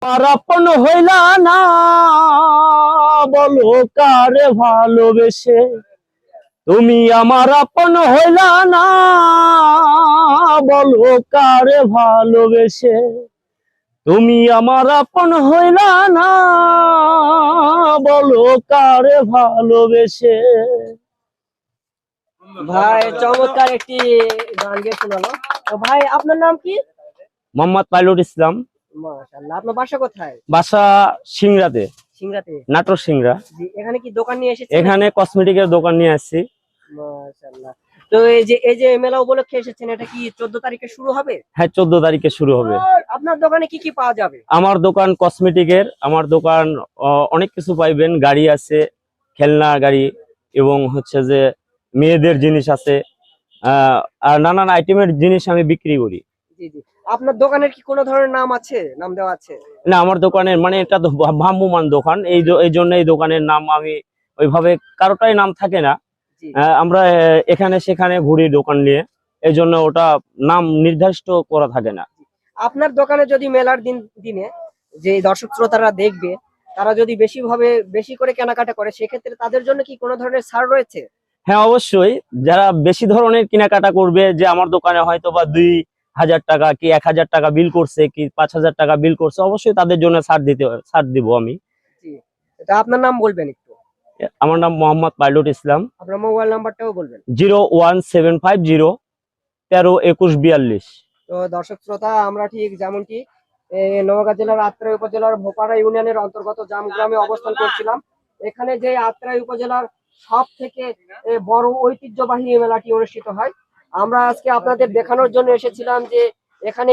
আর আপন হইলা না, বলো কারে ভালোবেসে। তুমি আমার আপন হইলা না, বলো কারে ভালোবেসে। তুমি আমার আপন হইলা না, বলো কারে ভালোবেসে। ভাই চমৎকার একটি গান গেয়ে শোনালো। তো ভাই আপনার নাম কি? মোহাম্মদ পাইলট ইসলাম। মাশাআল্লাহ। আপনার বাসা কোথায়? বাসা সিংড়াতে, সিংড়াতে। নাটোর সিংড়া। জি, এখানে কি দোকান নিয়ে এসেছেন? এখানে কসমেটিকের দোকান নিয়ে আসছি। মাশাআল্লাহ। তো এই যে মেলা উপলক্ষে এসেছেন, এটা কি 14 তারিখে শুরু হবে? হ্যাঁ, 14 তারিখে শুরু হবে। আপনার দোকানে কি কি পাওয়া যাবে? আমার দোকান কসমেটিকের। আমার দোকান অনেক কিছু পাইবেন। গাড়ি আছে, খেলনা গাড়ি, এবং হচ্ছে যে মেয়েদের জিনিস আছে, আর নানান আইটেমের জিনিস আমি বিক্রি করি। জি জি। আপনার দোকানের কি কোনো ধরনের নাম আছে, নাম দেওয়া আছে? না, আমার দোকানের মানে এটা তো ভ্রাম্যমাণ দোকান, এই জন্য এই দোকানের নাম আমি ওইভাবে কারোটাই নাম থাকে না। জি। আমরা এখানে সেখানে ঘুরি দোকান নিয়ে, এই জন্য ওটা নাম নির্দিষ্ট করা থাকে না। আপনার দোকানে যদি মেলার দিনে যে দর্শক শ্রোতারা দেখবে, তারা যদি বেশি করে কেনাকাটা করে, সেক্ষেত্রে তাদের জন্য কি কোনো ধরনের ছাড় রয়েছে? হ্যাঁ, অবশ্যই। যারা বেশি ধরনের কেনাকাটা করবে, যে আমার দোকানে হয়তো বা 2000 টাকা কি 1000 টাকা বিল করছে, কি 5000 টাকা বিল করছে, অবশ্যই তাদের জন্য ছাড় দিব আমি। জি। এটা আপনার নাম বলবেন একটু। আমার নাম মোহাম্মদ পাইলট ইসলাম। আপনার মোবাইল নাম্বারটাও বলবেন। 01750 13 21 42। তো দর্শক শ্রোতা, আমরা ঠিক যেমনটি নওগাঁ জেলার আত্রাই উপজেলার ভোপারা ইউনিয়নের অন্তর্গত জামগ্রামে অবস্থান করছিলাম। এখানে যে আত্রাই উপজেলার সব থেকে বড় ঐতিহ্যবাহী এই মেলাটি অনুষ্ঠিত হয়। আমরা আজকে আপনাদের দেখানোর জন্য এসেছিলাম যে এখানে